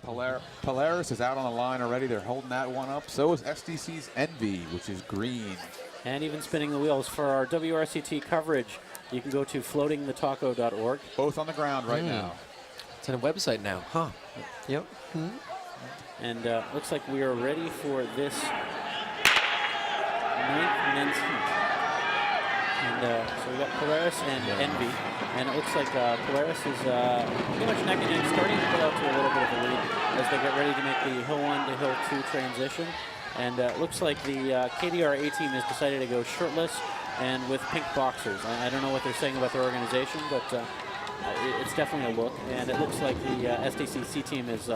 And Polaris is out on the line already. They're holding that one up. So is SDC's Envy, which is green. And even spinning the wheels for our WRCT coverage, you can go to floatingthetaco.org. Both on the ground right now. It's on a website now, huh? Yep. And looks like we are ready for this 9th men's heat. And so we got Polaris and Envy. And it looks like Polaris is pretty much neck and neck, starting to pull out to a little bit of a lead as they get ready to make the Hill 1 to Hill 2 transition. And it looks like the KDR A team has decided to go shirtless and with pink boxers. I don't know what they're saying about their organization, but it's definitely a look. And it looks like the SDC C team is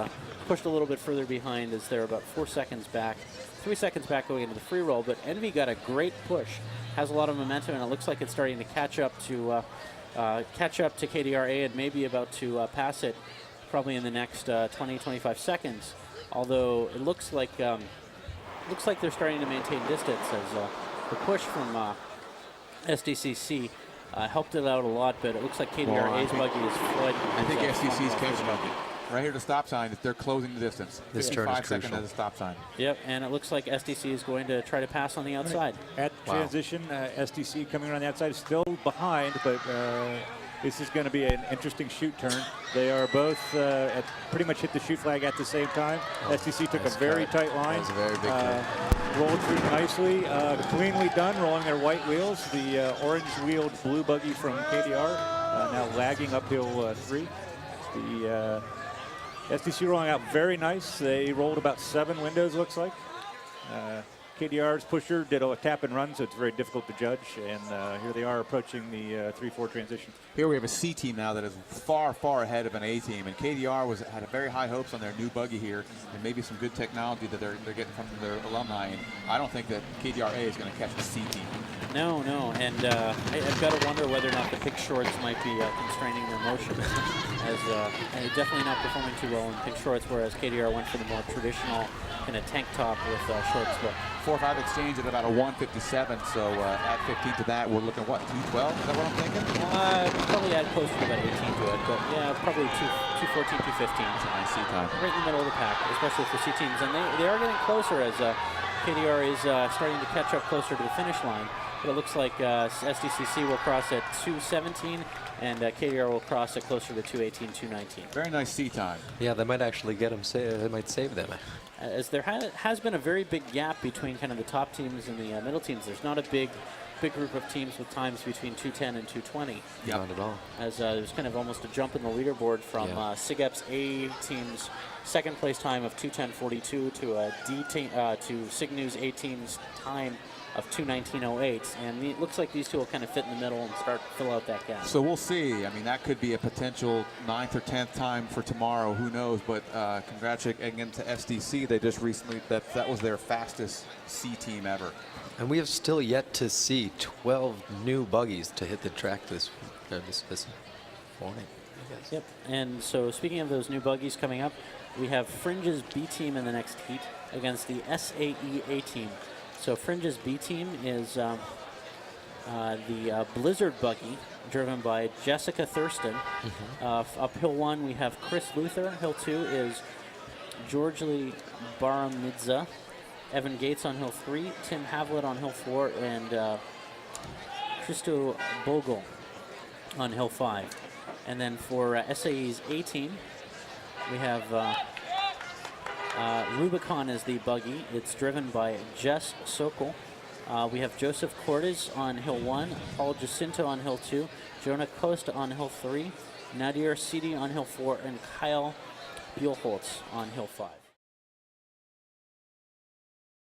pushed a little bit further behind as they're about 4 seconds back, 3 seconds back going into the free roll. But Envy got a great push, has a lot of momentum, and it looks like it's starting to catch up to KDR A and maybe about to pass it probably in the next 20-25 seconds. Although it looks like they're starting to maintain distance as the push from SDC C helped it out a lot, but it looks like KDR A's buggy is flooding. I think SDC's catching up. Right here, the stop sign, they're closing the distance. This turn is 5 seconds crucial. at the stop sign. Yep, and it looks like SDC is going to try to pass on the outside. At transition, SDC coming around the outside, still behind, but this is going to be an interesting shoot turn. They are both pretty much hit the shoot flag at the same time. SDC took a very tight line. That was a very big cut. Rolled through nicely, cleanly done, rolling their white wheels. The orange-wheeled blue buggy from KDR now lagging uphill 3. The SDC rolling out very nice. They rolled about 7 windows, looks like. KDR's pusher did a tap and run, so it's very difficult to judge. And here they are approaching the 3-4 transition. Here we have a C team now that is far, far ahead of an A team. And KDR had very high hopes on their new buggy here, and maybe some good technology that they're getting from their alumni. And I don't think that KDR A is going to catch the C team. No, and I've got to wonder whether or not the pink shorts might be constraining their motion, as definitely not performing too well in pink shorts, whereas KDR went for the more traditional kind of tank top with shorts. But 4-5 exchange at about a 157, so add 15 to that, we're looking, what, 212? Is that what I'm thinking? Probably add close to about 18 to it, but yeah, probably 214, 215. That's a nice C time. Right in the middle of the pack, especially for C teams. And they are getting closer as KDR is starting to catch up closer to the finish line. But it looks like SDCC will cross at 217, and KDR will cross it closer to 218, 219. Very nice C time. Yeah, they might actually get them. They might save them. As there has been a very big gap between kind of the top teams and the middle teams. There's not a big group of teams with times between 210 and 220. Yep. Not at all. As there's kind of almost a jump in the leaderboard from SIGEP's A team's second place time of 210.42 to Signew's A team's time of 219.08, and it looks like these two will kind of fit in the middle and start to fill out that gap. So we'll see. I mean, that could be a potential 9th or 10th time for tomorrow. Who knows? But congratulations again to SDC. They just recently that was their fastest C team ever. And we have still yet to see 12 new buggies to hit the track this morning, I guess. Yep. And so speaking of those new buggies coming up, we have Fringe's B team in the next heat against the SAE A team. So Fringe's B team is the Blizzard buggy, driven by Jessica Thurston. Up Hill 1, we have Chris Luther. Hill 2 is Georgely Baramidze. Evan Gates on Hill 3, Tim Havlet on Hill 4, and Christo Bogle on Hill 5. And then for SAE's A team, we have Rubicon is the buggy. It's driven by Jess Sokol. We have Joseph Cordes on Hill 1, Paul Jacinto on Hill 2, Jonah Costa on Hill 3, Nadir Sidi on Hill 4, and Kyle Buhlholz on Hill 5.